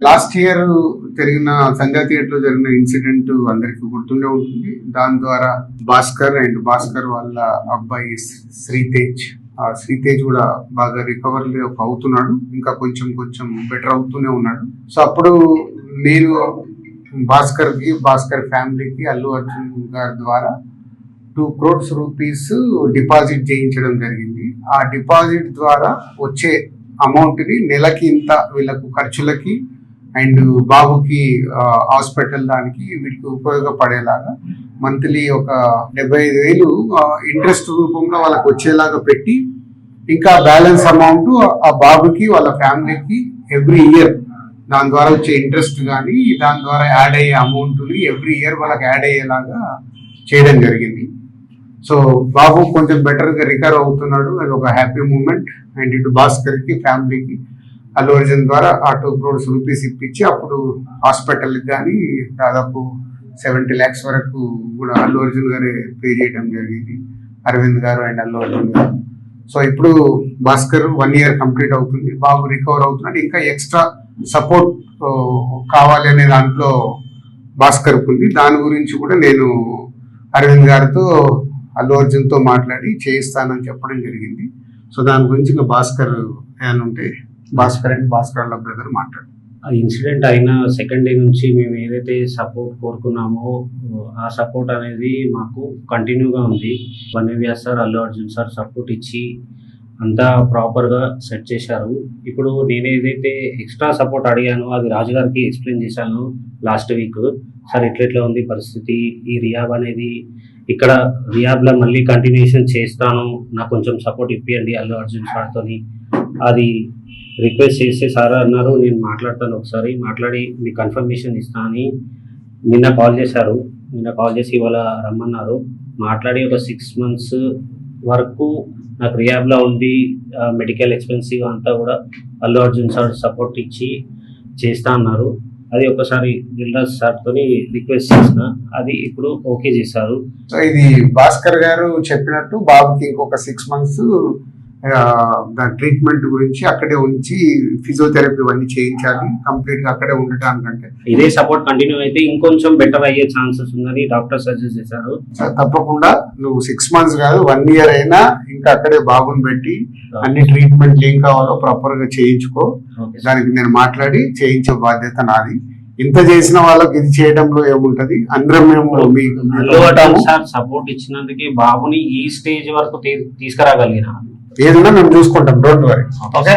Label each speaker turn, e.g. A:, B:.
A: Last year జరిగిన సంధ్యా theatre లో జరిగిన ఇన్సిడెంట్ అందరికి గుర్తుండే ఉంటుంది. దాని ద్వారా భాస్కర్ వాళ్ళ అబ్బాయి శ్రీతేజ్ కూడా బాగా రికవర్ అవుతున్నాడు, ఇంకా కొంచెం బెటర్ అవుతూనే ఉన్నాడు. సో అప్పుడు నేను భాస్కర్ ఫ్యామిలీకి అల్లు అర్జున్ గారి ద్వారా 2 crores రూపీస్ డిపాజిట్ చేయించడం జరిగింది. ఆ డిపాజిట్ ద్వారా వచ్చే అమౌంట్ ని నెలకి ఇంత వీళ్ళకు ఖర్చులకి అండ్ బాబుకి హాస్పిటల్ దానికి వీటికి ఉపయోగపడేలాగా మంత్లీ ఒక 75,000 ఇంట్రెస్ట్ రూపంలో వాళ్ళకి వచ్చేలాగా పెట్టి, ఇంకా బ్యాలెన్స్ అమౌంట్ ఆ బాబుకి వాళ్ళ ఫ్యామిలీకి ఎవ్రీ ఇయర్ దాని ద్వారా వచ్చే ఇంట్రెస్ట్ కానీ దాని ద్వారా యాడ్ అయ్యే అమౌంట్ని ఎవ్రీ ఇయర్ వాళ్ళకి యాడ్ అయ్యేలాగా చేయడం జరిగింది. సో బాబు కొంచెం బెటర్గా రికవర్ అవుతున్నాడు, అది ఒక హ్యాపీ మూమెంట్. అండ్ ఇటు భాస్కర్కి ఫ్యామిలీకి అల్లు అర్జున్ ద్వారా ఆ 2 crores రూపీస్ ఇప్పించి అప్పుడు హాస్పిటల్కి కానీ దాదాపు 70 lakhs వరకు కూడా అల్లు అర్జున్ గారే పే చేయడం జరిగింది, అరవింద్ గారు అండ్ అల్లు అర్జున్ గారు. సో ఇప్పుడు భాస్కర్ 1 year కంప్లీట్ అవుతుంది, బాబు రికవర్ అవుతున్నాడు. ఇంకా ఎక్స్ట్రా సపోర్ట్ కావాలి అనే దాంట్లో భాస్కర్కి ఉంది. దాని గురించి కూడా నేను అరవింద్ గారితో అల్లు అర్జున్తో మాట్లాడి చేయిస్తానని చెప్పడం జరిగింది. సో దాని గురించి ఇంకా భాస్కర్ ఏమైనా ఉంటే భాస్కర్ వాళ్ళ బ్రదర్ మాట్లాడు.
B: ఆ ఇన్సిడెంట్ అయిన సెకండ్ డే నుంచి మేము ఏదైతే సపోర్ట్ కోరుకున్నామో ఆ సపోర్ట్ అనేది మాకు కంటిన్యూగా ఉంది. వన్యవ్యాస్ sir, Allu Arjun sir support ఇచ్చి అంతా ప్రాపర్గా సెట్ చేశారు. ఇప్పుడు నేను ఏదైతే ఎక్స్ట్రా సపోర్ట్ అడిగానో అది రాజు గారికి ఎక్స్ప్లెయిన్ చేశాను లాస్ట్ వీక్. సార్ ఇట్లా ఉంది పరిస్థితి, ఈ రియాబ్ అనేది ఇక్కడ రియాబ్లో మళ్ళీ కంటిన్యూషన్ చేస్తాను, నాకు కొంచెం సపోర్ట్ ఇప్పియండి అల్లు అర్జున్ సార్తో అది రిక్వెస్ట్ చేస్తే సార్ అన్నారు నేను మాట్లాడతాను, ఒకసారి మాట్లాడి మీకు కన్ఫర్మేషన్ ఇస్తా అని నిన్న కాల్ చేశారు. నిన్న కాల్ చేసి ఇవాళ రమ్మన్నారు. మాట్లాడి ఒక 6 months వరకు నాకు రియాబ్లో ఉండి మెడికల్ ఎక్స్పెన్సివ్ అంతా కూడా అల్లు అర్జున్ సార్ సపోర్ట్ ఇచ్చి చేస్తా అన్నారు. అది ఒకసారి దిల్రాజ్ సార్తో రిక్వెస్ట్ చేసిన, అది ఇప్పుడు ఓకే చేశారు.
A: సో ఇది భాస్కర్ గారు చెప్పినట్టు బాబుకి ఇంకొక 6 months దాని ట్రీట్మెంట్ గురించి అక్కడే ఉంచి ఫిజియోథెరపీ అన్ని చేయించాలి, కంప్లీట్ గా అక్కడే ఉండటానికంటే.
B: ఇదే సపోర్ట్ కంటిన్యూ అయితే ఇంకొంచెం బెటర్ అయ్యే ఛాన్సెస్ ఉందని డాక్టర్ సజెస్ట్ చేశారు.
A: తప్పకుండా నువ్వు 6 months కాదు 1 year అయినా ఇంకా అక్కడే బాబుని పెట్టి అన్ని ట్రీట్మెంట్ ఏం కావాలో ప్రాపర్ గా చేయించుకో. దానికి నేను మాట్లాడి చేయించే బాధ్యత నాది. ఇంత చేసిన వాళ్ళకి ఇది చేయడంలో ఏముంటది, అందరం మేము
B: సపోర్ట్ ఇచ్చినందుకే బాబుని ఈ స్టేజ్ వరకు తీసుకురాగలిగిన
A: ఏదైనా మేము చూసుకుంటాం, డోంట్ వరీ.
B: ఓకే.